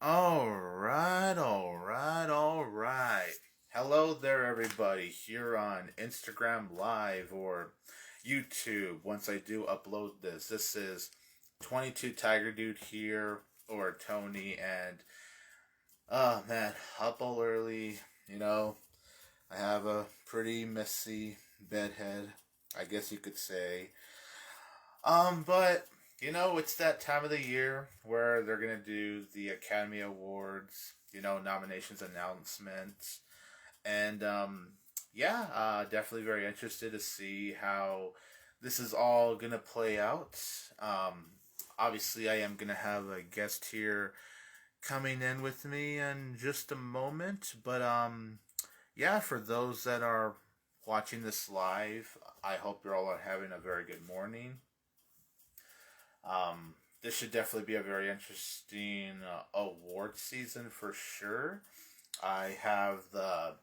All right. Hello there, everybody, here on Instagram Live or YouTube. Once I do upload this is 22 Tiger Dude here, or Tony, and oh man, up all early. You know, I have a pretty messy bedhead, I guess you could say. But it's that time of the year where they're gonna do the Academy Awards, nominations announcements, and yeah, definitely very interested to see how this is all gonna play out. Obviously, I am gonna have a guest here coming in with me in just a moment, but yeah, for those that are watching this live, I hope you're all having a very good morning. This should definitely be a very interesting award season for sure. I have the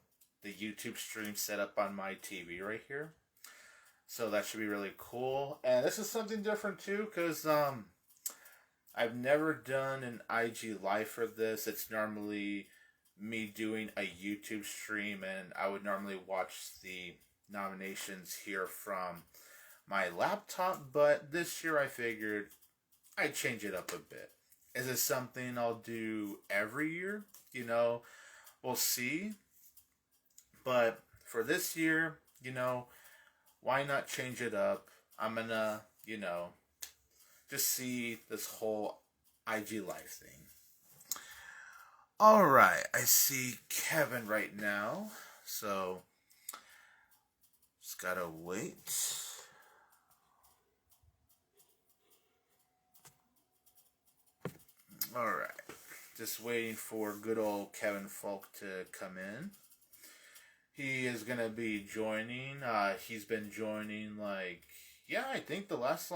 YouTube stream set up on my TV right here, so that should be really cool. And this is something different too, because I've never done an IG live for this. It's normally me doing a YouTube stream, and I would normally watch the nominations here from my laptop, but this year I figured I'd change it up a bit. Is it something I'll do every year? We'll see. But for this year, why not change it up? I'm gonna, just see this whole IG Live thing. Alright, I see Kevin right now, so just gotta wait. Alright. Just waiting for good old Kevin Falk to come in. He is going to be joining. He's been joining, I think the last,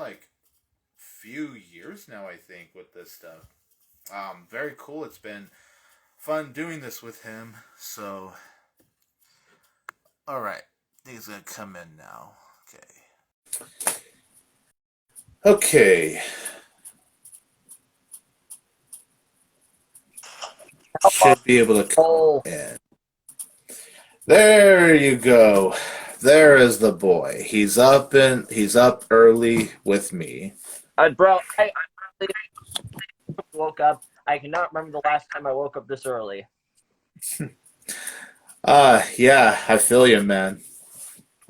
few years now, I think, with this stuff. Very cool. It's been fun doing this with him. So, alright. He's going to come in now. Okay. Okay. Should be able to come in. There you go. There is the boy. He's up early with me. Bro, I woke up. I cannot remember the last time I woke up this early. Yeah, I feel you, man.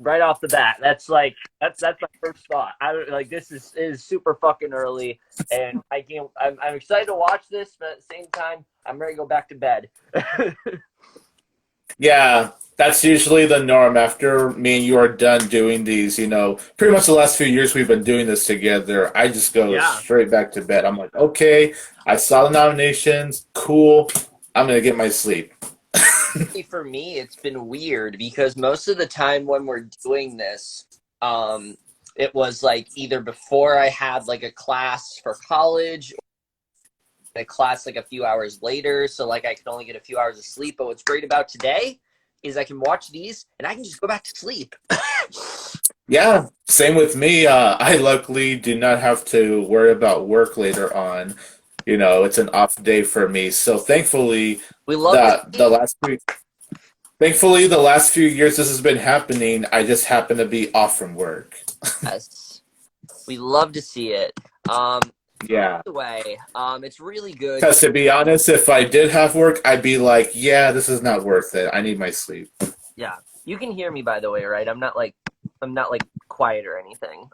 Right off the bat, that's my first thought. This is super fucking early, and I'm excited to watch this, but at the same time, I'm ready to go back to bed. Yeah, that's usually the norm after me and you are done doing these. Pretty much the last few years we've been doing this together. I just go straight back to bed. I'm like, okay, I saw the nominations. Cool. I'm gonna get my sleep. For me, it's been weird because most of the time when we're doing this, it was either before I had a class for college, or a class a few hours later, so I could only get a few hours of sleep. But what's great about today is I can watch these and I can just go back to sleep. Yeah, same with me. I luckily do not have to worry about work later on. It's an off day for me. So thankfully, we love that Thankfully, the last few years this has been happening. I just happen to be off from work. Yes, we love to see it. Yeah. By the way, it's really good. Because to be honest, if I did have work, I'd be like, yeah, this is not worth it. I need my sleep. Yeah, you can hear me, by the way, right? I'm not quiet or anything.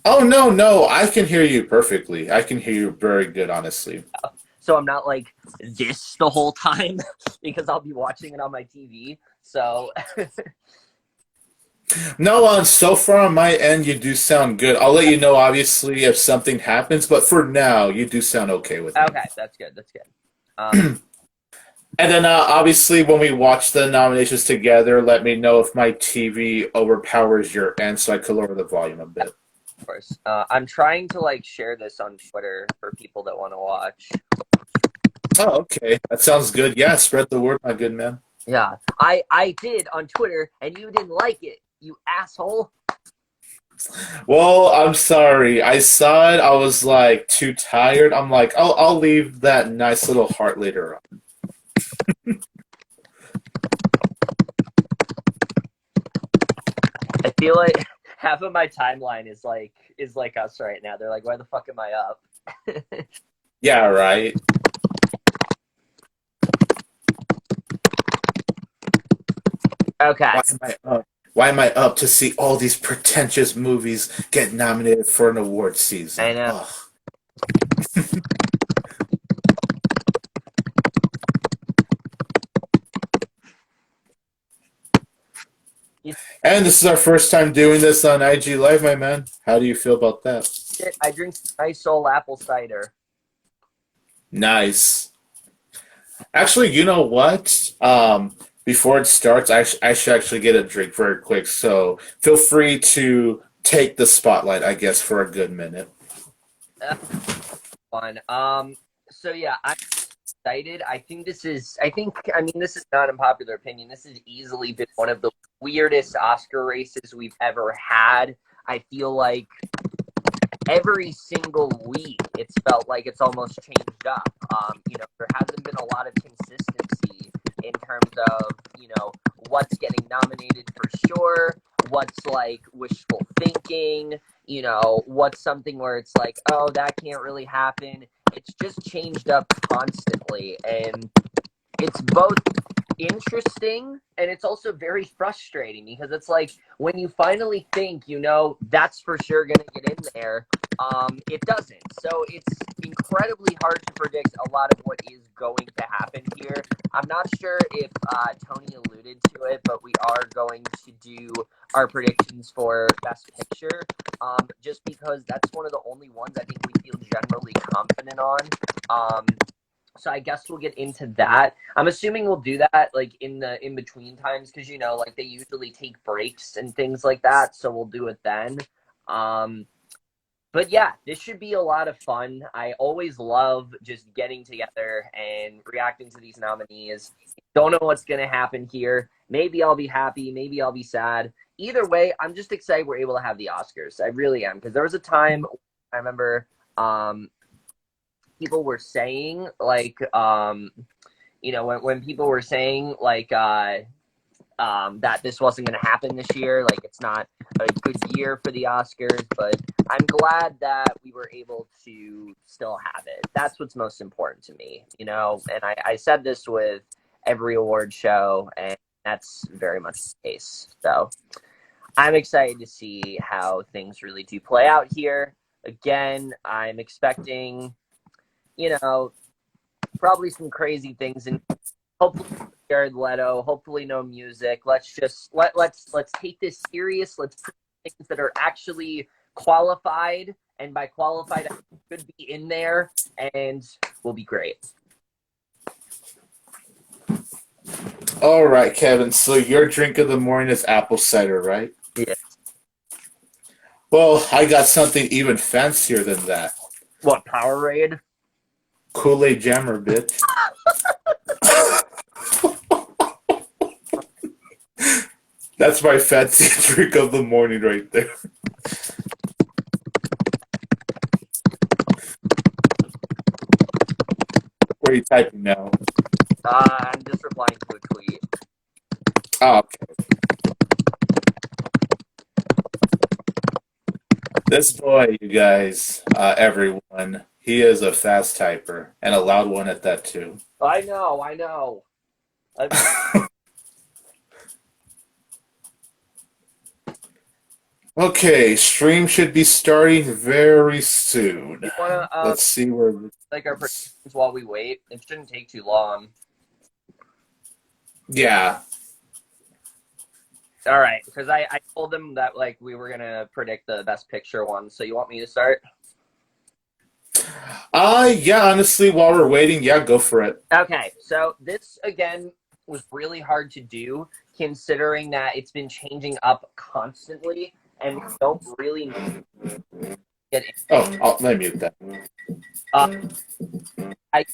Oh, no, I can hear you perfectly. I can hear you very good, honestly. So I'm not this the whole time because I'll be watching it on my TV. So no, so far on my end, you do sound good. I'll let you know, obviously, if something happens, but for now, you do sound okay with it. Okay, that's good. And then, obviously, when we watch the nominations together, let me know if my TV overpowers your end so I could lower the volume a bit. Of course. I'm trying to, share this on Twitter for people that want to watch. Oh, okay. That sounds good. Yeah, spread the word, my good man. Yeah. I did on Twitter, and you didn't like it, you asshole. Well, I'm sorry. I saw it. I was like too tired. I'm like, I'll leave that nice little heart later on. I feel like half of my timeline is like us right now. They're like, why the fuck am I up? Yeah, right. Okay. Why am I up? Why am I up to see all these pretentious movies get nominated for an award I season? know. Ugh. You And this is our first time doing this on IG Live, my man. How do you feel about that? shit, I drink nice soul apple cider. Nice. Actually, you know what? Before it starts, I should actually get a drink very quick. So feel free to take the spotlight, I guess, for a good minute. Uh, Fun. So yeah, I'm excited. I mean, this is not unpopular opinion. This has easily been one of the weirdest Oscar races we've ever had. I feel like every single week it's felt like it's almost changed up. There hasn't been a lot of consistency in terms of, what's getting nominated for sure, what's like wishful thinking, what's something where it's like, oh, that can't really happen. It's just changed up constantly. And it's both interesting and it's also very frustrating because it's like when you finally think that's for sure going to get in there, it doesn't. So it's incredibly hard to predict a lot of what is going to happen here. I'm not sure if Tony alluded to it, but we are going to do our predictions for Best Picture, just because that's one of the only ones I think we feel generally confident on. Um, so I guess we'll get into that. I'm assuming we'll do that like in the in between times because like they usually take breaks and things like that. So we'll do it then. Um, but yeah, this should be a lot of fun. I always love just getting together and reacting to these nominees. Don't know what's gonna happen here. Maybe I'll be happy. Maybe I'll be sad. Either way, I'm just excited we're able to have the Oscars. I really am because there was a time I remember. People were saying like when people were saying like that this wasn't going to happen this year, like it's not a good year for the Oscars, but I'm glad that we were able to still have it. That's what's most important to me, and I said this with every award show, and that's very much the case. So I'm excited to see how things really do play out here. Again, I'm expecting you know probably some crazy things, and hopefully Jared Leto, hopefully no music. Let's just let's take this serious. Let's put things that are actually qualified, and by qualified I could be in there, and we'll be great. All right, Kevin. So your drink of the morning is apple cider, right? Yeah. Well, I got something even fancier than that. What, Powerade? Kool-Aid Jammer, bitch. That's my fancy drink of the morning right there. Where are you typing now? I'm just replying to a tweet. Oh, okay. This boy, you guys, everyone, he is a fast typer and a loud one at that too. I know, I know. Okay, stream should be starting very soon. You wanna Let's see where. like our predictions while we wait? It shouldn't take too long. Yeah. All right, because I told them that like we were gonna predict the best picture one. So you want me to start? Yeah, honestly, while we're waiting, yeah, go for it. Okay, so this again was really hard to do considering that it's been changing up constantly and we don't really get Oh, let me mute that. uh, I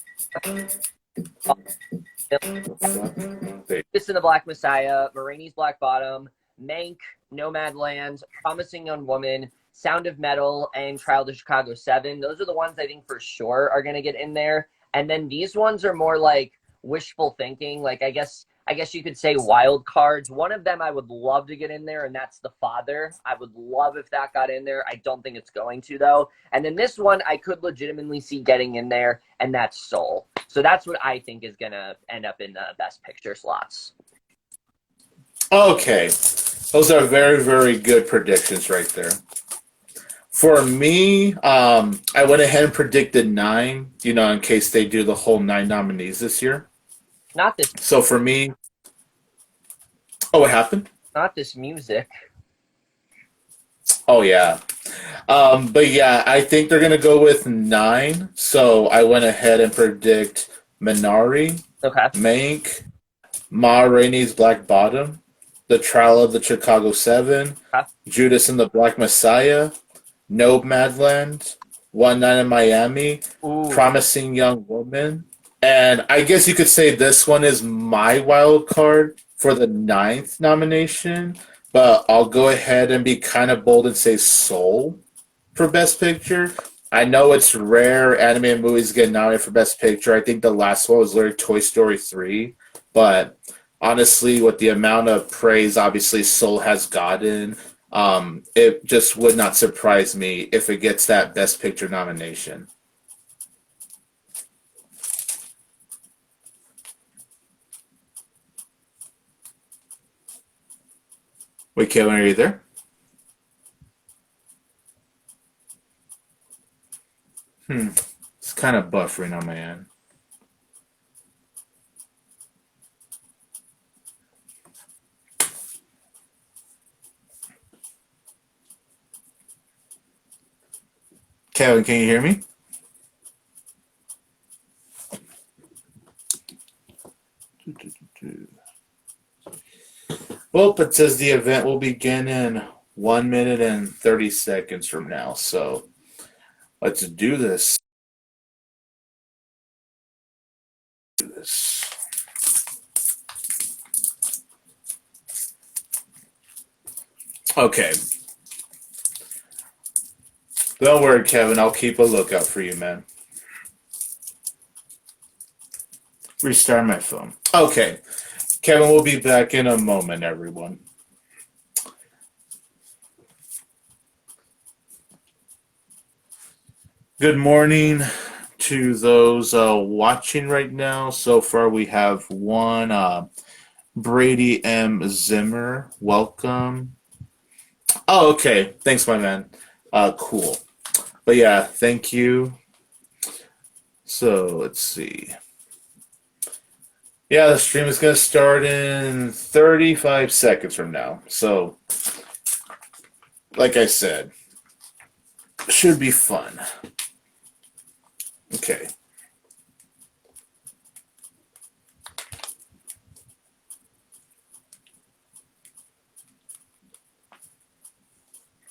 There. this in the Black Messiah, Marini's Black Bottom, Mank, Nomadland, Promising Young Woman, Sound of Metal, and Trial to Chicago 7. Those are the ones I think for sure are going to get in there. And then these ones are more like wishful thinking. Like I guess you could say wild cards. One of them I would love to get in there, and that's The Father. I would love if that got in there. I don't think it's going to, though. And then this one I could legitimately see getting in there, and that's Soul. So that's what I think is going to end up in the Best Picture slots. Okay. Those are very, very good predictions right there. For me, I went ahead and predicted 9, in case they do the whole 9 nominees this year. Not this. So for me, what happened? Not this music. Oh, yeah. But yeah, I think they're going to go with 9. So I went ahead and predict Minari, Okay. Mank, Ma Rainey's Black Bottom, The Trial of the Chicago 7, Okay. Judas and the Black Messiah, Nomadland, One Night in Miami, Ooh. Promising Young Woman. And I guess you could say this one is my wild card for the 9th nomination, but I'll go ahead and be kind of bold and say Soul for Best Picture. I know it's rare animated movies get nominated for Best Picture. I think the last one was literally Toy Story 3, but honestly, with the amount of praise obviously Soul has gotten, it just would not surprise me if it gets that Best Picture nomination. Wait, Kevin, are you there? It's kind of buffering on my end. Kevin, can you hear me? Well, it says the event will begin in 1 minute and 30 seconds from now. So let's do this. Okay. Don't worry, Kevin. I'll keep a lookout for you, man. Restart my phone. Okay. Kevin will be back in a moment, everyone. Good morning to those watching right now. So far, we have one Brady M. Zimmer. Welcome. Oh, okay. Thanks, my man. Cool. But yeah, thank you. So let's see. Yeah, the stream is going to start in 35 seconds from now. So, like I said, should be fun. Okay.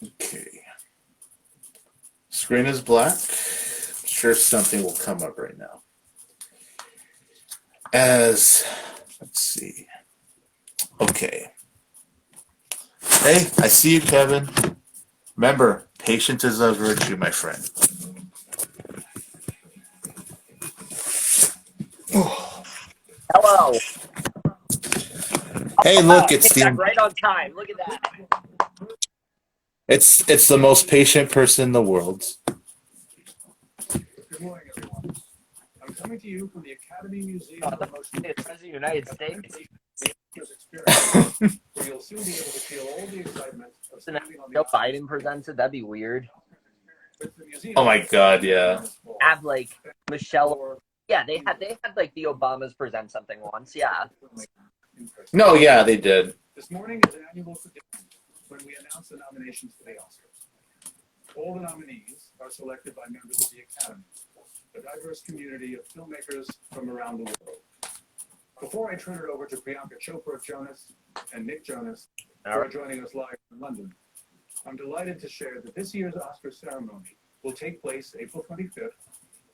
Okay. Screen is black. I'm sure something will come up right now. Let's see. Okay. Hey, I see you, Kevin. Remember, patience is a virtue, my friend. Hello. Hey, look, it's the right on time. Look at that. it's the most patient person in the world. Good morning, everyone. I'm coming to you from the Academy Museum of Motion It's the United States. Experience, where you'll soon be able to feel all the excitement of standing on the Joe Biden presents it. That'd be weird. Oh my God, yeah. Have like Michelle. Yeah, they had like the Obamas present something once. Yeah. No, yeah, they did. This morning is an annual tradition when we announce the nominations for the Oscars. All the nominees are selected by members of the Academy, a diverse community of filmmakers from around the world. Before I turn it over to Priyanka Chopra Jonas and Nick Jonas, who are joining us live in London, I'm delighted to share that this year's Oscar ceremony will take place April 25th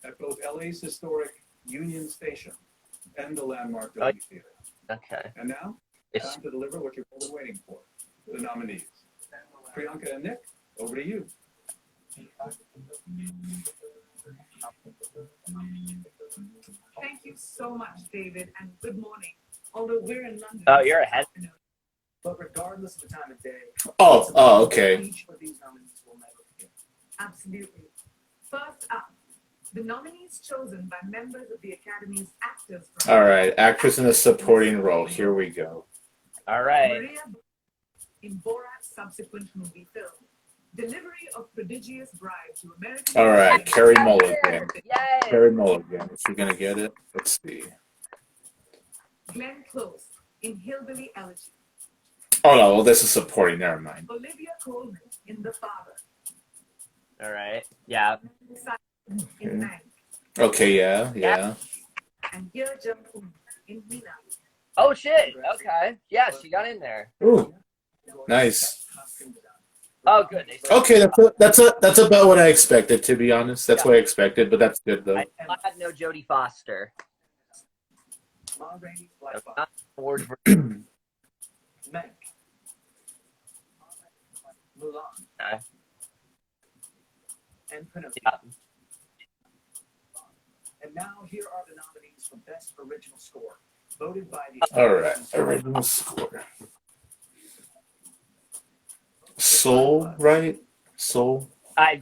at both LA's historic Union Station and the landmark Dolby Theater. Okay. And now, time to deliver what you've all been waiting for. the nominees. Priyanka and Nick, over to you. Thank you so much, David, and good morning. Although we're in London. Oh, you're ahead. But regardless of the time of day, okay. each of these nominees will never forget. Absolutely. First up, the nominees chosen by members of the Academy's actors. All right, actress in a supporting role. Here we go. All right. Maria in Borat's subsequent movie film, Delivery of Prodigious Bride to American. All right, Carey Mulligan. Yay! Carey Mulligan. Is she gonna get it? Let's see. Glenn Close in Hillbilly Elegy. Oh no, well, this is supporting. Never mind. Olivia Colman in The Father. All right. Yeah. Simon in Mank. Okay, yeah. And Ye Jung-un in Mina. Oh shit. Okay. Yeah, she got in there. Ooh, nice. Oh, good. Okay, that's about what I expected. To be honest, that's what I expected. But that's good though. I had no Jodie Foster. Ma Rainey's So Black not Box. award for Mank. Mulan. Okay. And Pinocchio. Yeah. And now here are the nominees for Best Original Score, voted by the. All right, original score. Soul, right? Soul.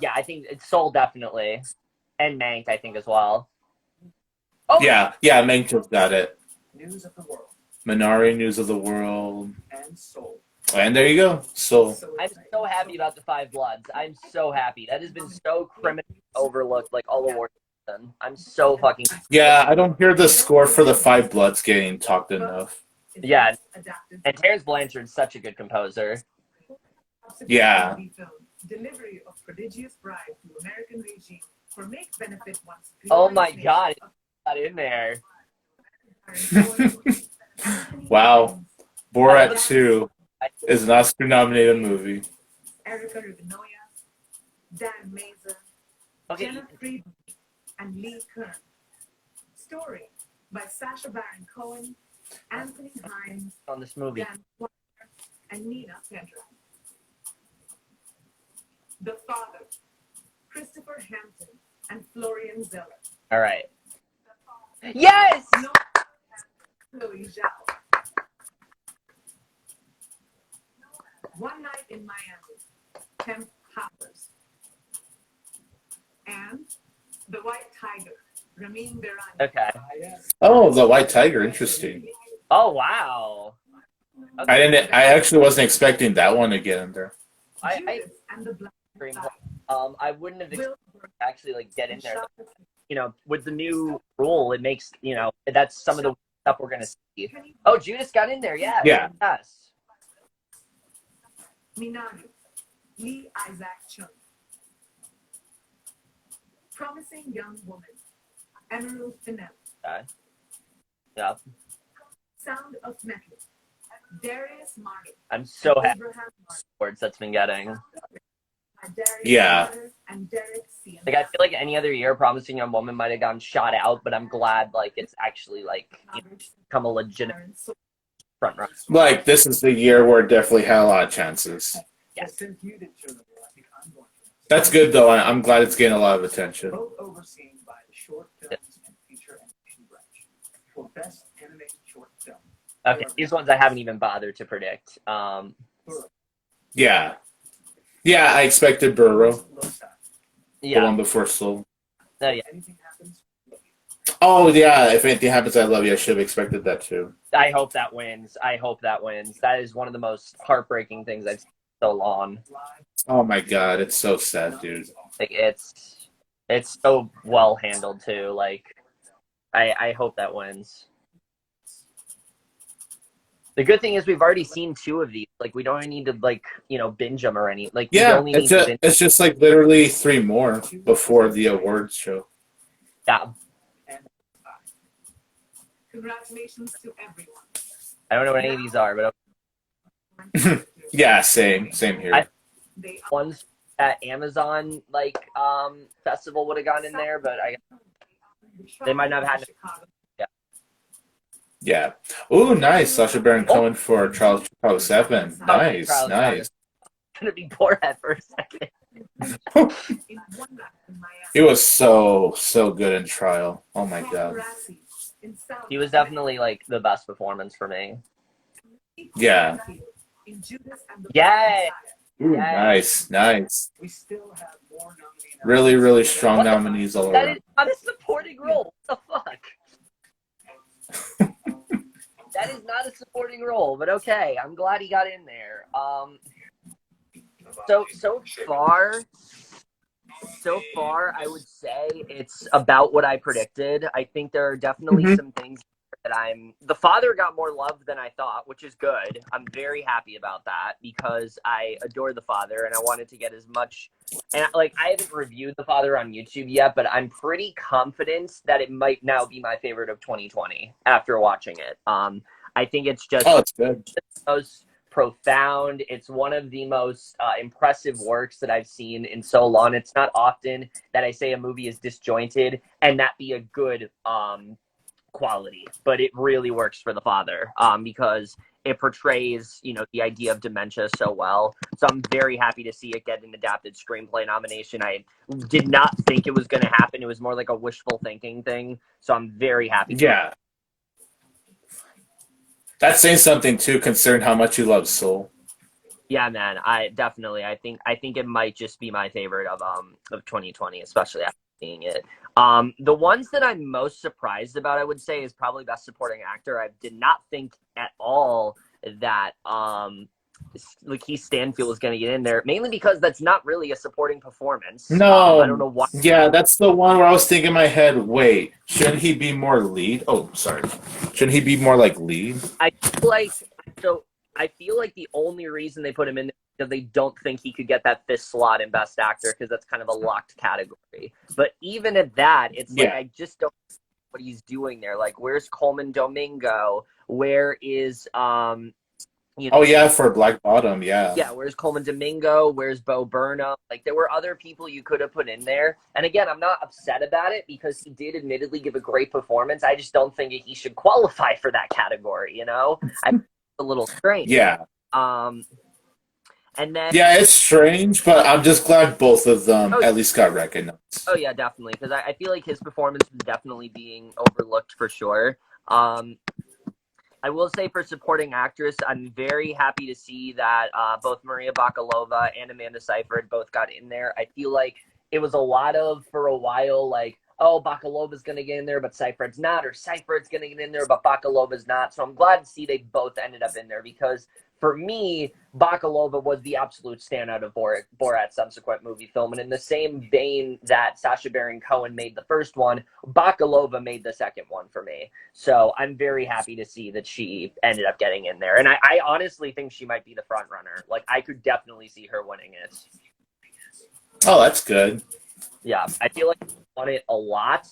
Yeah, I think it's Soul definitely, and Mank I think as well. Oh Yeah, Mank just got it. News of the World Minari, News of the World, and Soul. and there you go. Soul. I'm so happy about the Five Bloods. I'm so happy. That has been so criminally overlooked, like all awards season. I'm so fucking. Yeah, I don't hear the score for the Five Bloods getting talked enough. Yeah, and Terrence Blanchard's such a good composer. Yeah. Delivery of Prodigious Bride to American Regime for Make Benefit once. Oh my god, it's not in there. Wow. Borat 2 is an Oscar-nominated movie. Erica Rivinoya, Dan Mazer, Okay, Jenna Friedman, and Lee Kern. Story by Sacha Baron Cohen, Anthony Hines, on this movie. Dan Squire, and Nina Pedra. The Father, Christopher Hampton, and Florian Zeller. All right. Yes. No, Chloe Zhao. One Night in Miami, Kemp Hoppers. And The White Tiger, Ramin Berani. Okay. Oh, the White Tiger. Interesting. Oh wow. I actually wasn't expecting that one to get in there. I Judas and the Black screenplay. I wouldn't have expected Will to actually like get in there. You know, with the new rule, it makes that's some of the stuff we're gonna see. Oh, Judas got in there. Yeah. Yeah. Yes. Minari, Lee Isaac Chung. Promising Young Woman, Emerald Fennell. Okay. Yeah. Sound of Metal, Darius Martin. I'm so happy Abraham Martin. awards that's been getting. Darius Yeah. Martin and Derek Cian. Like I feel like any other year, Promising Young Woman might have gotten shot out, but I'm glad like it's actually like become a legitimate front runner. Like, this is the year where it definitely had a lot of chances. Yes. Since you didn't show the bill, I think I'm going to. That's good, though. I'm glad it's getting a lot of attention. Both overseen by the Short Films and Feature Animation branch for Best Animated Short Film. Okay, these ones I haven't even bothered to predict. Yeah. Yeah, I expected Burrow, the Yeah. one before Soul. Yeah. Anything happens? Oh, yeah, if anything happens, I love you. I should have expected that, too. I hope that wins. I hope that wins. That is one of the most heartbreaking things I've seen in so long. Oh, my God. It's so sad, dude. Like it's so well handled too. Like I hope that wins. The good thing is we've already seen 2 of these. Like we don't need to binge them or any. Like we Yeah, only need to binge. it's just like literally 3 more before the awards show. Yeah. Congratulations to everyone. I don't know what any of these are, but Yeah, same here. They are ones at Amazon festival would have gone in there, but they might not have had. Chicago. Yeah. Yeah. Ooh, nice. Sacha Baron Oh, Cohen for Charles Chicago 7. okay, Nice, Charles Chicago. nice. Gonna be Borat for a second. He was so good in Trial. Oh my god. He was definitely like the best performance for me. Yeah. Yay! Ooh, Yay! nice, nice. We still have more nominees. Really, really strong What the nominees all That around. is not a supporting role. What the fuck? That is not a supporting role, but okay. I'm glad he got in there. So far, I would say it's about what I predicted. I think there are definitely Mhm. some things that The Father got more love than I thought, which is good. I'm very happy about that because I adore The Father and I wanted to get as much. And like, I haven't reviewed The Father on YouTube yet, but I'm pretty confident that it might now be my favorite of 2020 after watching it. I think it's just Oh, it's good. most profound. It's one of the most impressive works that I've seen in so long. It's not often that I say a movie is disjointed and that be a good quality, but it really works for The Father because it portrays, the idea of dementia so well. So I'm very happy to see it get an adapted screenplay nomination. I did not think it was going to happen. It was more like a wishful thinking thing. So I'm very happy. Yeah. That's saying something too, considering how much you love Soul. Yeah, man. I think it might just be my favorite of 2020, especially after seeing it. The ones that I'm most surprised about, I would say, is probably Best Supporting Actor. I did not think at all that Lakeith Stanfield was going to get in there, mainly because that's not really a supporting performance. I don't No, know why. yeah, that's the one where I was thinking in my head, wait, shouldn't he be more lead? Oh, sorry. Shouldn't he be more like lead? I feel like so. I feel like the only reason they put him in there is because they don't think he could get that fifth slot in Best Actor because that's kind of a locked category. But even at that, it's like Yeah. I just don't know what he's doing there. Like, where's Coleman Domingo? Where is Oh yeah, for Black Bottom, yeah. yeah, where's Coleman Domingo? Where's Bo Burnham? Like, there were other people you could have put in there. And again, I'm not upset about it because he did admittedly give a great performance. I just don't think he should qualify for that category, I a little strange. Yeah. And then Yeah, it's strange, but I'm just glad both of them at least got recognized. oh yeah, definitely, because I feel like his performance is definitely being overlooked for sure. I will say for supporting actress, I'm very happy to see that both Maria Bakalova and Amanda Seyfried both got in there. I feel like it was a lot of, for a while, like, oh, Bakalova's going to get in there, but Seyfried's not, or Seyfried's going to get in there, but Bakalova's not. So I'm glad to see they both ended up in there because for me, Bakalova was the absolute standout of Borat's subsequent movie film. And in the same vein that Sacha Baron Cohen made the first one, Bakalova made the second one for me. So I'm very happy to see that she ended up getting in there. And I honestly think she might be the front runner. Like, I could definitely see her winning it. Oh, that's good. Yeah, I feel like she won it a lot.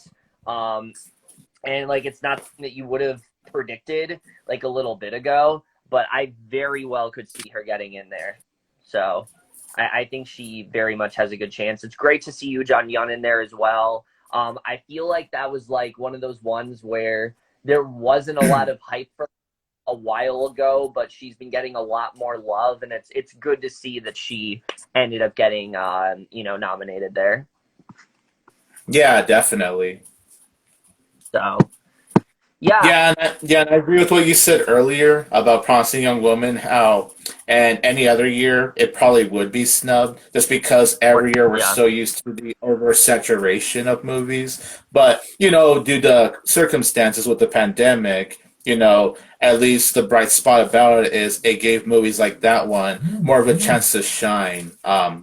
And, like, it's not something that you would have predicted, like, a little bit ago. But I very well could see her getting in there. So I think she very much has a good chance. It's great to see Yoo Jong-yeon in there as well. I feel like that was like one of those ones where there wasn't a lot of hype for a while ago, but she's been getting a lot more love, and it's good to see that she ended up getting nominated there. Yeah, definitely. So yeah, and I agree with what you said earlier about Promising Young Woman, how and any other year it probably would be snubbed just because every year we're so used to the oversaturation of movies. But, due to circumstances with the pandemic, at least the bright spot about it is it gave movies like that one more of a chance to shine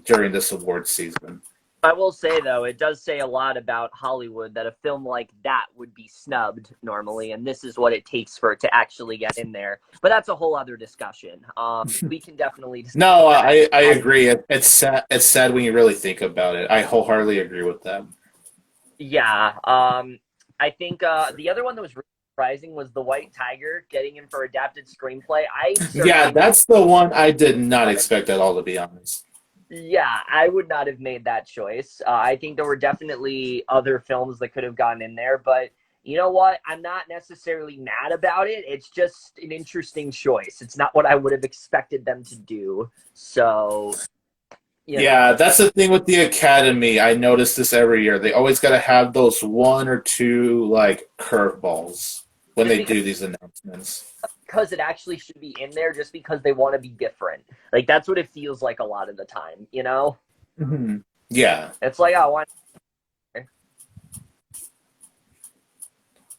during this award season. I will say, though, it does say a lot about Hollywood that a film like that would be snubbed normally, and this is what it takes for it to actually get in there. But that's a whole other discussion. We can definitely discuss No, I agree. It's sad when you really think about it. I wholeheartedly agree with that. Yeah. I think the other one that was really surprising was The White Tiger getting in for adapted screenplay. Yeah, that's the one I did not expect at all, to be honest. Yeah, I would not have made that choice. I think there were definitely other films that could have gone in there, but you know what? I'm not necessarily mad about it. It's just an interesting choice. It's not what I would have expected them to do. So, you know. Yeah, that's the thing with the Academy. I notice this every year. They always got to have those one or two like curveballs when they do these announcements. Because it actually should be in there, just because they want to be different. Like, that's what it feels like a lot of the time, you know? Mm-hmm. Yeah. It's like, oh, why?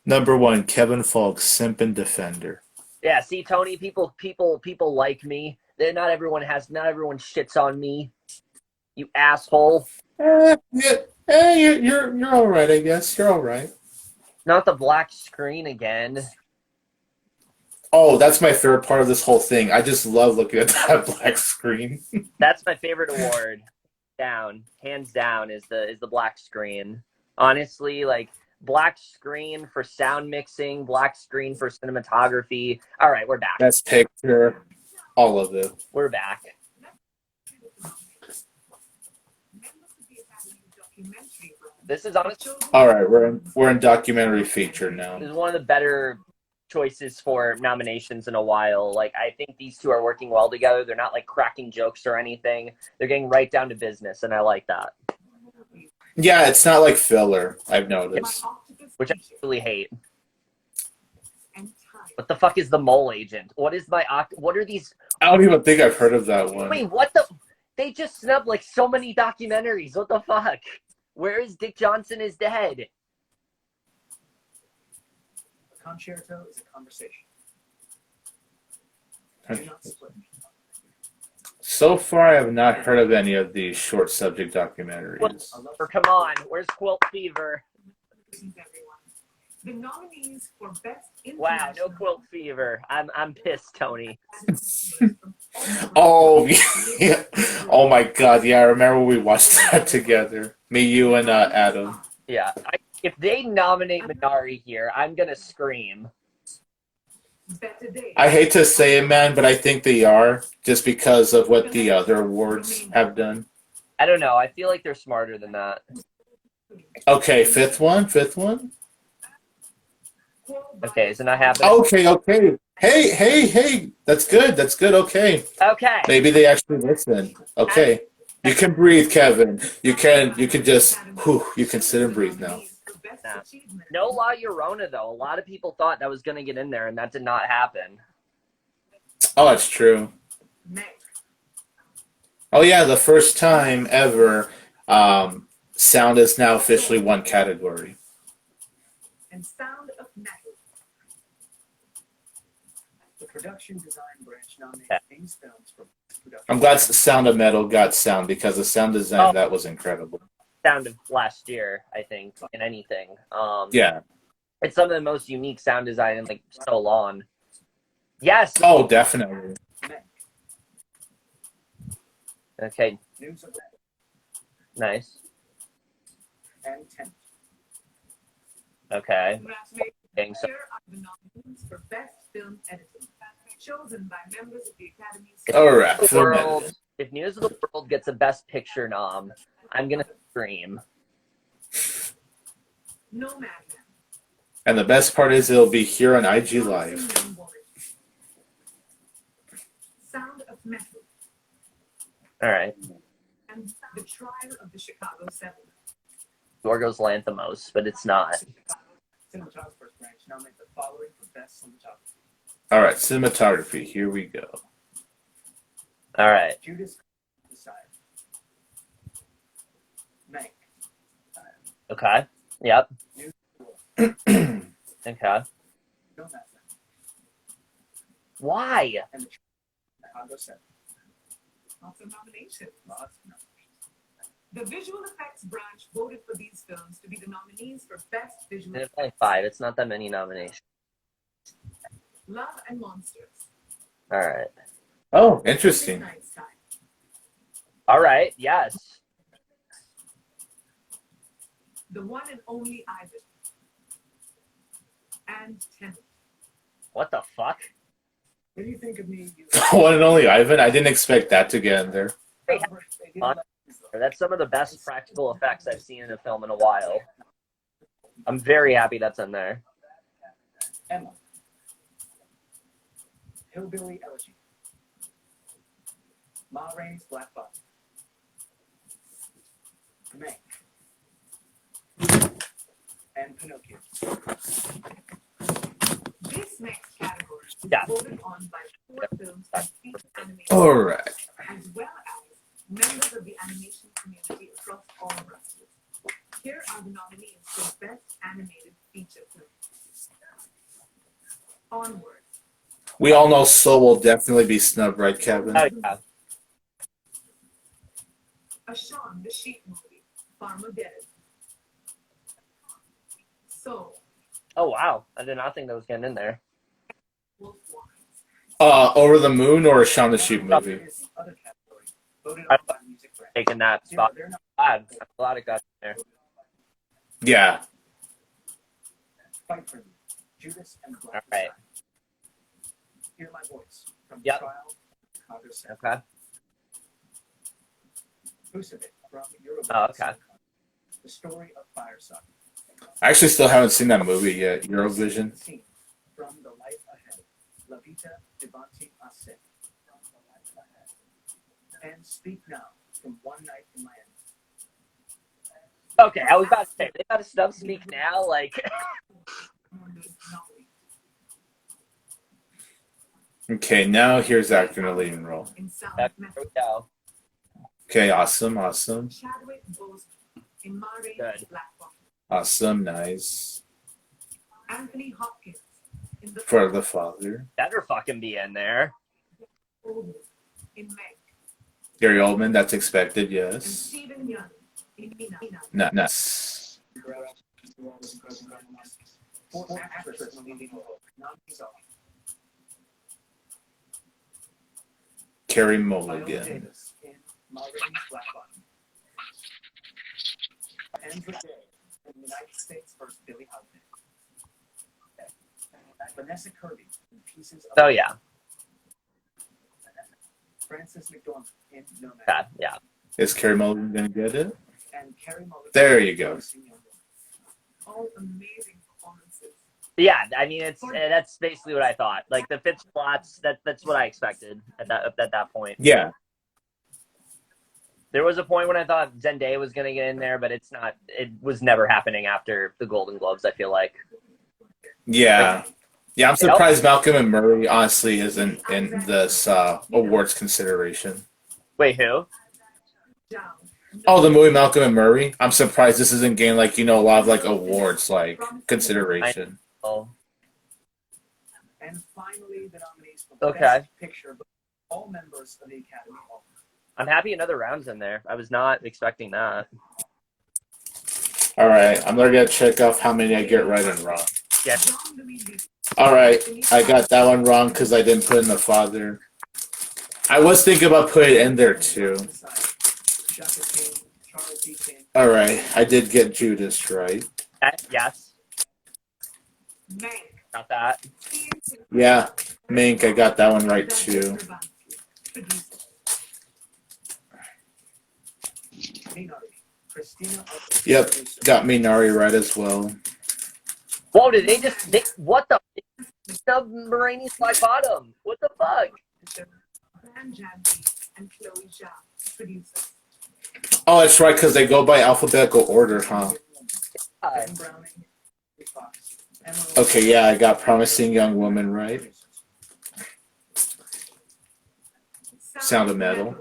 Number 1, Kevin Falk, simp and defender. Yeah, see, Tony, people like me. Not everyone shits on me. You asshole. Yeah, you're all right, I guess. You're all right. Not the black screen again. Oh, that's my favorite part of this whole thing. I just love looking at that black screen. That's my favorite award. Hands down, is the black screen. Honestly, like, black screen for sound mixing, black screen for cinematography. All right, we're back. Best picture, all of it. We're back. This is honestly, All right, we're in documentary feature now. this is one of the better choices for nominations in a while. Like, I think these two are working well together. They're not like cracking jokes or anything. They're getting right down to business, and I like that. Yeah, it's not like filler, I've noticed. Which I really hate. What the fuck is the mole agent? What are these? I don't even think I've heard of that one. Wait, what the? They just snubbed like so many documentaries. What the fuck? Where is Dick Johnson is Dead? A concerto is a conversation. Do not split. So far, I have not heard of any of these short subject documentaries. Or come on, where's Quilt Fever? The nominees for Best Wow, no Quilt Fever. I'm pissed, Tony. Oh, yeah. Oh my god, yeah, I remember we watched that together. Me, you, and Adam. Yeah, if they nominate Minari here, I'm gonna scream. I hate to say it, man, but I think they are, just because of what the other awards have done. I don't know. I feel like they're smarter than that. Okay, fifth one? Okay, is it not happening? Okay. Hey, that's good, okay. Okay. Maybe they actually listen. Okay. You can breathe, Kevin. You can just, you can sit and breathe now. Nah. No La Llorona, though. A lot of people thought that was going to get in there, and that did not happen. Oh, that's true. Oh, yeah, the first time ever, sound is now officially one category. And Sound of Metal. The production design branch nominates these films for production. I'm glad Sound of Metal got sound, because the sound design, that was incredible. Sound of last year, I think, in anything. Yeah. It's some of the most unique sound design in like so long. Yes. Oh, definitely. Okay. News of that Nice. and 10. Okay. Congratulations. Here are the nominees for Best Film Editing, chosen by members of the Academy's. All right. If News of the World gets a Best Picture nom, I'm gonna scream. No Madman. And the best part is it'll be here on IG Live. Sound of Metal. All right. And The Trial of the Chicago 7. Yorgos Lanthimos, but it's not. Cinematographer's branch nominate the following for best cinematography. All right, cinematography. Here we go. All right. Judas Decide. Mank. Okay. Yep. Okay. No Madman. Why? And the Chicago 7. Lots of nominations. Lots of numbers. The visual effects branch voted for these films to be the nominees for Best Visual There's Effects. only 5. It's not that many nominations. Love and Monsters. All right. Oh, interesting. Midnight Sky. All right. Yes. The One and Only Ivan. And Tenet. What the fuck? What do you think of me? One and only Ivan. I didn't expect that to get in there. They didn't let That's some of the best practical effects I've seen in a film in a while. I'm very happy that's in there. Emma. Hillbilly Elegy. Ma Rainey's Black Bottom. Mank. And Pinocchio. This next category is Yeah. voted on by short films and feature animation, All right. as well as members of the animation community across all branches. Here are the nominees for Best Animated Feature Film. Onward. We all know Soul will definitely be snubbed, right, Kevin? Oh, yeah. A Shaun the Sheep movie, Farmageddon. Soul, Oh, wow. I did not think that was getting in there. Wolf Wines. Over the Moon or a Shaun the Sheep movie? Is the other category, voted I- on by Music Brand. Taking that You know, spot. they're not I'm glad it got in there. Yeah. Fight for Me, Judas and the Black All right. Messiah. Hear My Voice, from Yep. Trial to Chicago 7. Okay. Husavik, from Eurovision. Oh, okay. The Story of Fireside. I actually still haven't seen that movie yet, Eurovision. Scene from The Life Ahead, La Vita Davanti a Se. And Speak Now, from One Night in Miami. Okay, I was about to say, they got to snub Speak Now, like... Okay, now here's actor in a leading role. In Sound There Method. we go. Okay, awesome, awesome, Chadwick Boseman in Ma Rainey's Good. Black Bottom. awesome, nice. Anthony Hopkins in The For the Father. Better fucking be in there. Oldman in Meg. Gary Oldman, that's expected, And yes. Stephen Young in Mina. Nice. Four actresses in leading role. Nominees are Carrie Viola Mulligan. Davis in Ma Rainey's Black Bottom. Andrew Day in United States vs. Billie Holiday. Vanessa Kirby in Pieces of Oh, yeah. Frances McDormand in Nomad. Okay, yeah. Is Carrie Mulligan gonna get it? And Carrie Mulligan. There you go. All amazing performances. Yeah, I mean, that's basically what I thought. Like, the fifth slots, that's what I expected at that point. Yeah. There was a point when I thought Zendaya was going to get in there, but it's not. It was never happening after the Golden Globes, I feel like. Yeah. Yeah, I'm surprised Malcolm and Murray honestly isn't in this awards consideration. Wait, who? Down. Oh, the movie Malcolm and Murray? I'm surprised this isn't getting like, a lot of like awards like consideration. Oh, And finally, the nominees for Okay. Best Picture, but all members of the Academy are. I'm happy another round's in there. I was not expecting that. Alright, I'm gonna check off how many I get right and wrong. Yes. John Louis Lewis. Alright, I got that one wrong because I didn't put in the father. I was thinking about putting it in there too. Shaka King, Charles D. King, Alright, I did get Judas right. Yes. Meg. Not that. Yeah, Mink, I got that one right too. Producer. Minari, Christina. Yep, got Minari right as well. Whoa, did they just... what the... Submarine Black Bottom. What the fuck? Van Jandy and Chloe Zhao, producers. Oh, that's right, because they go by alphabetical order, huh? Ben Browning, Fox, Emerald. Okay, yeah, I got Promising Young Woman right. Sound of Metal.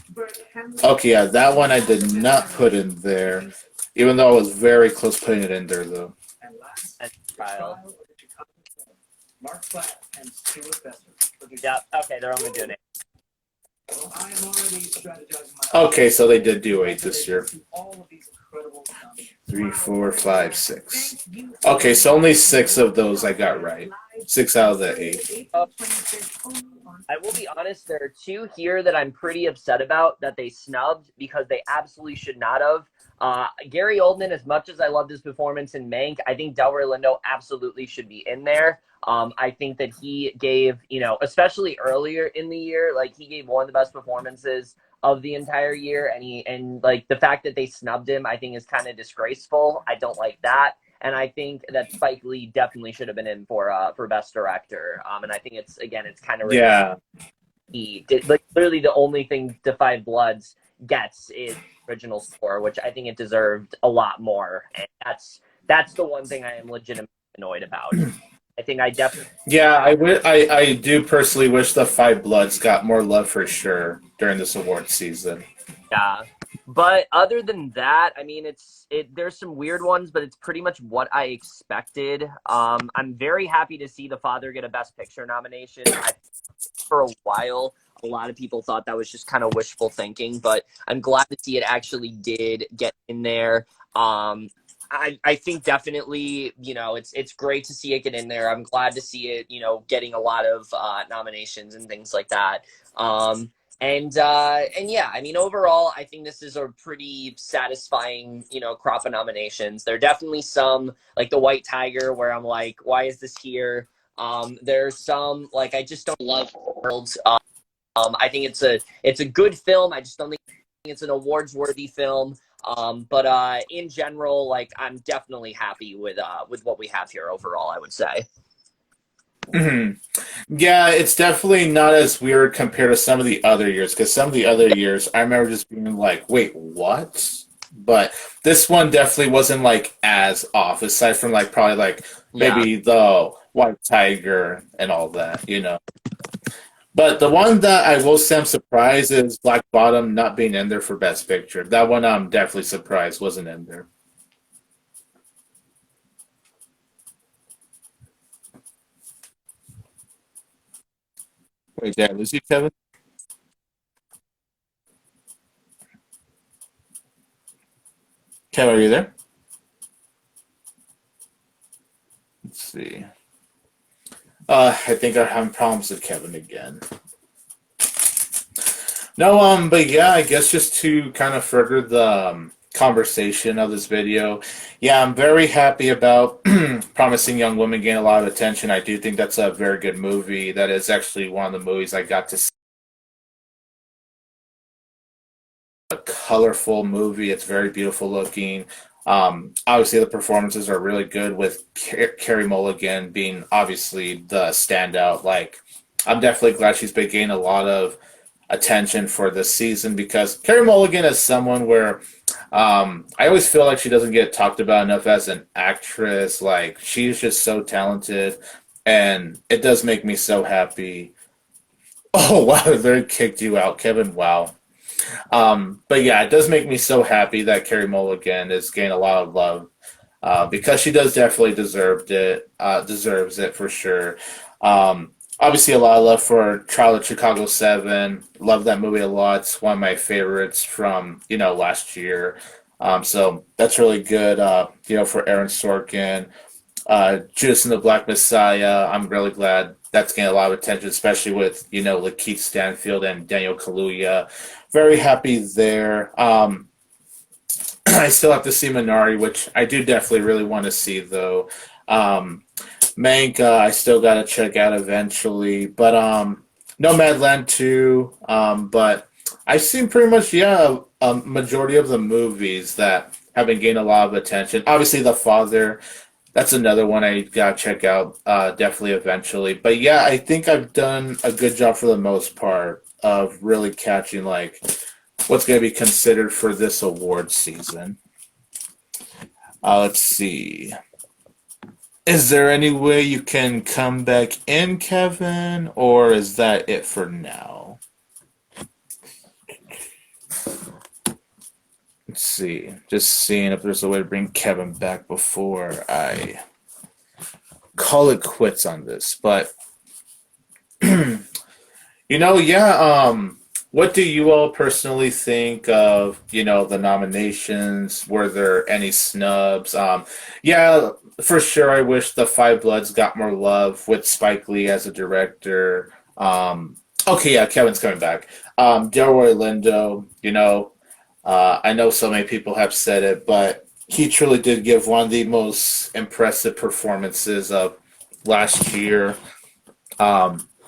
Burt Hemley. Okay, yeah, that one I did not put in there, even though I was very close putting it in there, though. And last, And the Kyle. Trial of the Chicago Seven, Mark Platt and Stuart Besser, producers. Yeah, okay, they're only doing it. Well, I am already strategizing my Okay, so they did do 8 this year. all of these incredible nominees. 3, 4, 5, 6. Okay, so only 6 of those I got right. 6 out of the 8. I will be honest, there are 2 here that I'm pretty upset about that they snubbed because they absolutely should not have. Gary Oldman, as much as I loved his performance in Mank, I think Delroy Lindo absolutely should be in there. I think that he gave, especially earlier in the year, like he gave one of the best performances of the entire year, and like the fact that they snubbed him, I think is kind of disgraceful. I don't like that. and I think that Spike Lee definitely should have been in for Best Director. And I think it's kind of Yeah. he did, like, literally the only thing Da 5 Bloods gets is original score, which I think it deserved a lot more, and that's the one thing I am legitimately annoyed about. I think I definitely I do personally wish the Five Bloods got more love for sure during this award season. yeah. But other than that, I mean, there's some weird ones, but it's pretty much what I expected. I'm very happy to see The Father get a Best Picture nomination. For a while, a lot of people thought that was just kind of wishful thinking, but I'm glad to see it actually did get in there. I think definitely, it's great to see it get in there. I'm glad to see it, getting a lot of nominations and things like that. And yeah, I mean, overall, I think this is a pretty satisfying, crop of nominations. There are definitely some, like The White Tiger, where I'm like, why is this here? There's some, like, I just don't love World. I think it's a good film. I just don't think it's an awards-worthy film. But in general, like, I'm definitely happy with what we have here overall, I would say. Mhm. Yeah, it's definitely not as weird compared to some of the other years, because some of the other years, I remember just being like, wait, what? But this one definitely wasn't, like, as off, aside from, like, probably, like, maybe the White Tiger and all that, But the one that I will say I'm surprised is Black Bottom not being in there for Best Picture. That one I'm definitely surprised wasn't in there. Wait, did I lose you, Kevin? Kevin, are you there? Let's see. I think I'm having problems with Kevin again. No, but yeah, I guess just to kind of further the conversation of this video, yeah, I'm very happy about Promising Young Woman getting a lot of attention. I do think that's a very good movie. That is actually one of the movies I got to see. A colorful movie. It's very beautiful looking. Obviously, the performances are really good with Carey Mulligan being obviously the standout. Like, I'm definitely glad she's been getting a lot of attention for this season, because Carey Mulligan is someone where I always feel like she doesn't get talked about enough as an actress. Like, she's just so talented, and it does make me so happy. Oh, wow, they kicked you out, Kevin. Wow. But yeah, it does make me so happy that Carey Mulligan is getting a lot of love, because she does definitely deserves it for sure. Obviously, a lot of love for Trial of Chicago 7. Love that movie a lot. It's one of my favorites from, last year. So that's really good, for Aaron Sorkin. Judas and the Black Messiah, I'm really glad that's getting a lot of attention, especially with, Lakeith Stanfield and Daniel Kaluuya. Very happy there. I still have to see Minari, which I do definitely really want to see, though. Mank, I still got to check out eventually. But Nomadland 2, but I've seen pretty much, a majority of the movies that have been getting a lot of attention. Obviously, The Father, that's another one I got to check out definitely eventually. But yeah, I think I've done a good job for the most part of really catching, like, what's going to be considered for this award season. Let's see. Is there any way you can come back in, Kevin, or is that it for now? Let's see. Just seeing if there's a way to bring Kevin back before I call it quits on this. But, what do you all personally think of, the nominations? Were there any snubs? Yeah, for sure, I wish The Five Bloods got more love with Spike Lee as a director. Okay, yeah, Kevin's coming back. Delroy Lindo, I know so many people have said it, but he truly did give one of the most impressive performances of last year.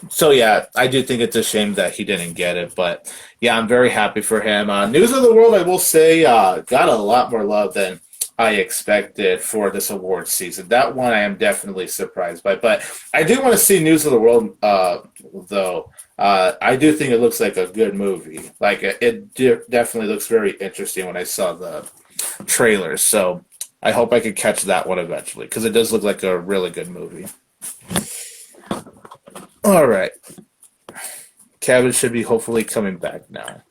So yeah, I do think it's a shame that he didn't get it, but yeah, I'm very happy for him. News of the World, I will say, got a lot more love than I expected for this award season. That one I am definitely surprised by. But I do want to see News of the World, though. I do think it looks like a good movie. Like, definitely looks very interesting when I saw the trailers. So I hope I could catch that one eventually, because it does look like a really good movie. All right. Kevin should be hopefully coming back now.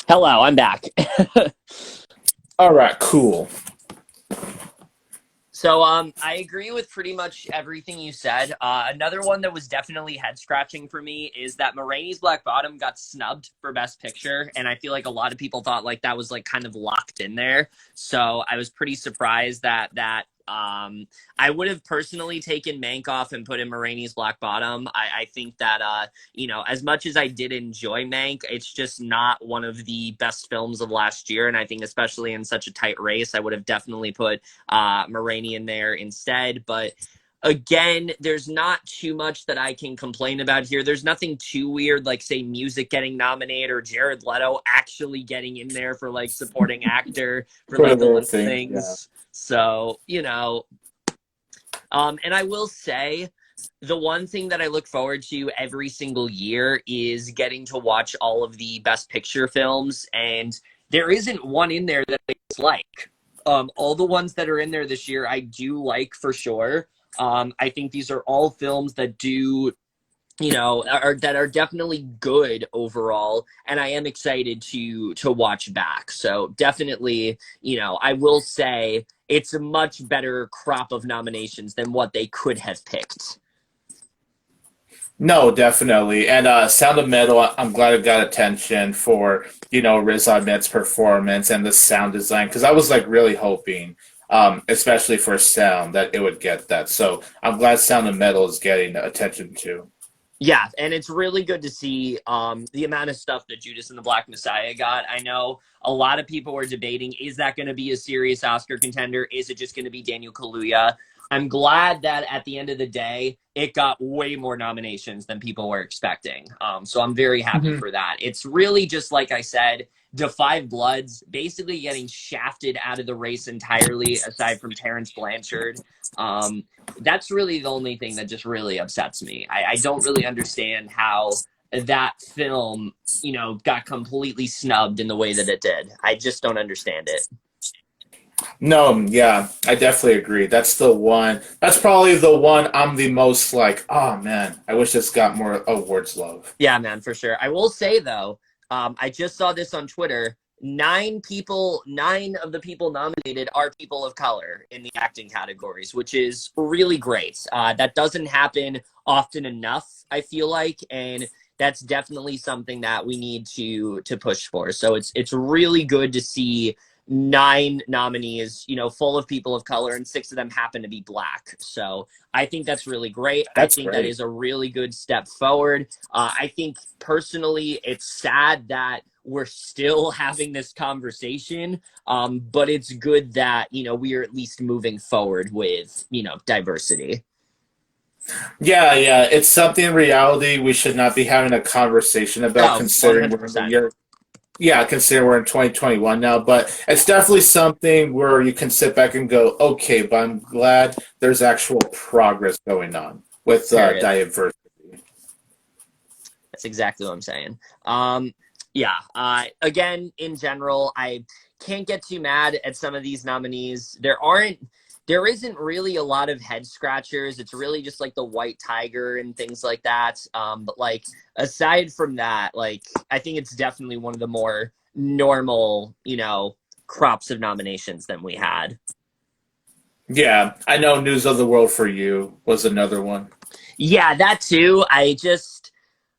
Hello, I'm back. All right, cool. So I agree with pretty much everything you said. Another one that was definitely head scratching for me is that Ma Rainey's Black Bottom got snubbed for Best Picture, and I feel like a lot of people thought like that was like kind of locked in there. So I was pretty surprised that I would have personally taken Mank off and put in Ma Rainey's Black Bottom. I think that you know, as much as I did enjoy Mank, it's just not one of the best films of last year, and I think especially in such a tight race, I would have definitely put Ma Rainey in there instead. But again, there's not too much that I can complain about here. There's nothing too weird, like say music getting nominated or Jared Leto actually getting in there for like supporting actor for like the little things. Yeah. So, you know, and I will say the one thing that I look forward to every single year is getting to watch all of the Best Picture films, and there isn't one in there that I dislike. All the ones that are in there this year, I do like for sure. I think these are all films that do, you know, are definitely good overall, and I am excited to watch back. So definitely, you know, I will say it's a much better crop of nominations than what they could have picked. No, definitely. And Sound of Metal, I'm glad it got attention for, you know, Riz Ahmed's performance and the sound design, because I was like really hoping, especially for sound, that it would get that. So I'm glad Sound of Metal is getting attention too. Yeah, and it's really good to see the amount of stuff that Judas and the Black Messiah got. I know a lot of people were debating, is that going to be a serious Oscar contender? Is it just going to be Daniel Kaluuya? I'm glad that at the end of the day, it got way more nominations than people were expecting. So I'm very happy for that. It's really just like I said, Da 5 Bloods basically getting shafted out of the race entirely, aside from Terrence Blanchard. That's really the only thing that just really upsets me. I don't really understand how that film, you know, got completely snubbed in the way that it did. I just don't understand it. No, yeah, I definitely agree. That's the one. That's probably the one I'm the most like, oh man, I wish this got more awards love. Yeah, man, for sure. I will say though, I just saw this on Twitter. 9 of the people nominated are people of color in the acting categories, which is really great. That doesn't happen often enough, I feel like, and that's definitely something that we need to push for. So it's really good to see 9 nominees, you know, full of people of color, and 6 of them happen to be Black. I think that's really great. I think that is a really good step forward. I think personally, it's sad that we're still having this conversation, but it's good that, you know, we are at least moving forward with, you know, diversity. Yeah, it's something in reality we should not be having a conversation about, considering we're in the year. Yeah, considering we're in 2021 now, but it's definitely something where you can sit back and go, okay, but I'm glad there's actual progress going on with diversity. That's exactly what I'm saying. Again, in general, I can't get too mad at some of these nominees. There isn't really a lot of head scratchers. It's really just like the White Tiger and things like that. But like aside from that, like I think it's definitely one of the more normal, you know, crops of nominations than we had. Yeah, I know News of the World for You was another one. Yeah, that too.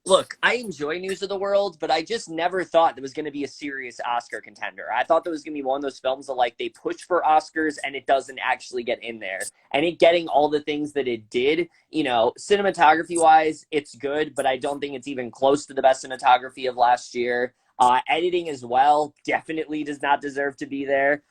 Look, I enjoy News of the World, but I just never thought there was going to be a serious Oscar contender. I thought there was going to be one of those films that, like, they push for Oscars and it doesn't actually get in there. And it getting all the things that it did, you know, cinematography-wise, it's good, but I don't think it's even close to the best cinematography of last year. Editing as well definitely does not deserve to be there.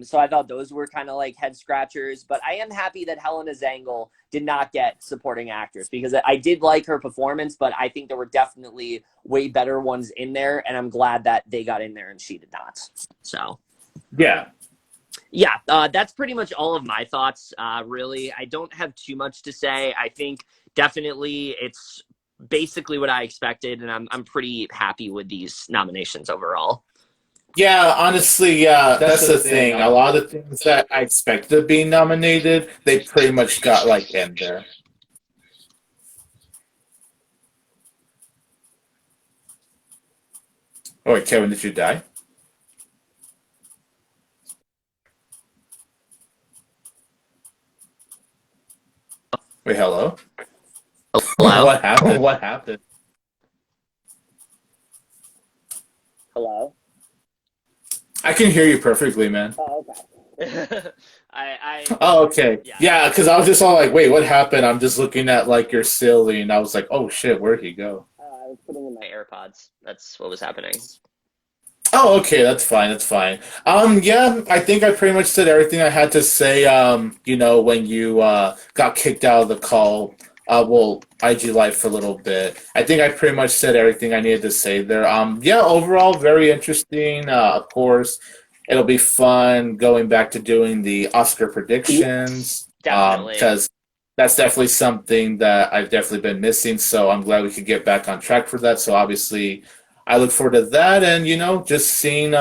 So I thought those were kind of like head scratchers, but I am happy that Helena Zengel did not get supporting actress, because I did like her performance, but I think there were definitely way better ones in there, and I'm glad that they got in there and she did not. So, yeah. Yeah, that's pretty much all of my thoughts. Really, I don't have too much to say. I think definitely it's basically what I expected, and I'm pretty happy with these nominations overall. Yeah, honestly, yeah, that's the thing. A lot of things that I expected to be nominated, they pretty much got like in there. Oh wait, Kevin, did you die? Wait, hello? Hello, What happened? What happened? hello. I can hear you perfectly, man. Oh, okay. Oh, okay. Yeah. Yeah, because I was just all like, wait, what happened? I'm just looking at like your silly, and I was like, oh shit, where'd he go? I was putting in my AirPods. That's what was happening. Oh, okay, that's fine, that's fine. Yeah, I think I pretty much said everything I had to say. When you got kicked out of the call, well, IG Live for a little bit. I think I pretty much said everything I needed to say there. Yeah, overall, very interesting. Of course, it'll be fun going back to doing the Oscar predictions. Definitely. Because that's definitely something that I've definitely been missing. So I'm glad we could get back on track for that. So obviously I look forward to that, and just seeing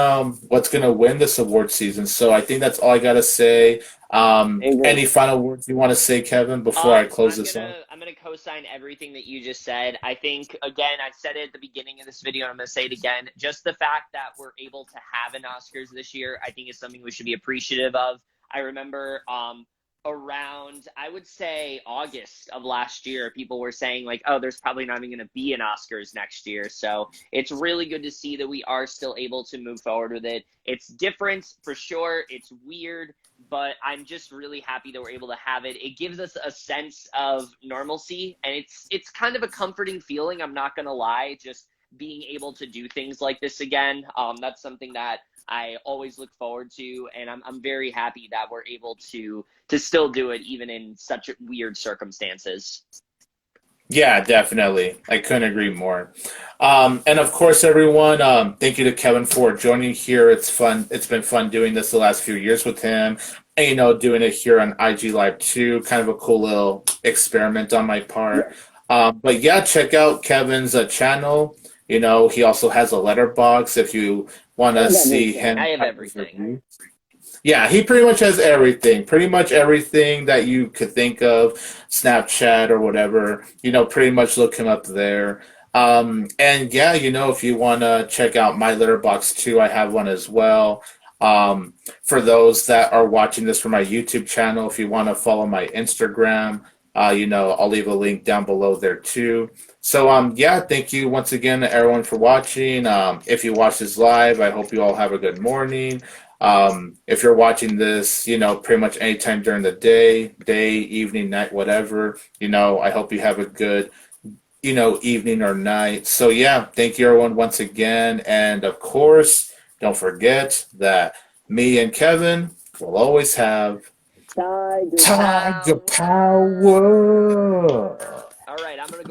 what's going to win this award season. So I think that's all I got to say. Any final words you want to say, Kevin, before I close this off? I'm gonna co-sign everything that you just said. I think again, I said it at the beginning of this video, and I'm gonna say it again. Just the fact that we're able to have an Oscars this year, I think is something we should be appreciative of. I remember around, I would say, August of last year, people were saying like, oh, there's probably not even going to be an Oscars next year. So it's really good to see that we are still able to move forward with it. It's different for sure. It's weird, but I'm just really happy that we're able to have it. It gives us a sense of normalcy, and it's kind of a comforting feeling. I'm not going to lie, just being able to do things like this again. That's something that I always look forward to, and I'm very happy that we're able to still do it even in such weird circumstances. Yeah, definitely. I couldn't agree more. And of course, everyone, thank you to Kevin for joining here. It's fun. It's been fun doing this the last few years with him. And, doing it here on IG Live too. Kind of a cool little experiment on my part. But yeah, check out Kevin's channel. He also has a letterbox if you want to see him. I have everything. Yeah, he pretty much has everything. Pretty much everything that you could think of, Snapchat or whatever. Pretty much look him up there. And yeah, if you want to check out my letterbox too, I have one as well. For those that are watching this from my YouTube channel, if you want to follow my Instagram, I'll leave a link down below there too. So, yeah, thank you once again to everyone for watching. If you watch this live, I hope you all have a good morning. If you're watching this, pretty much anytime during the day, evening, night, whatever, I hope you have a good, evening or night. So, yeah, thank you everyone once again. And of course, don't forget that me and Kevin will always have Tiger Power. All right, I'm going to go.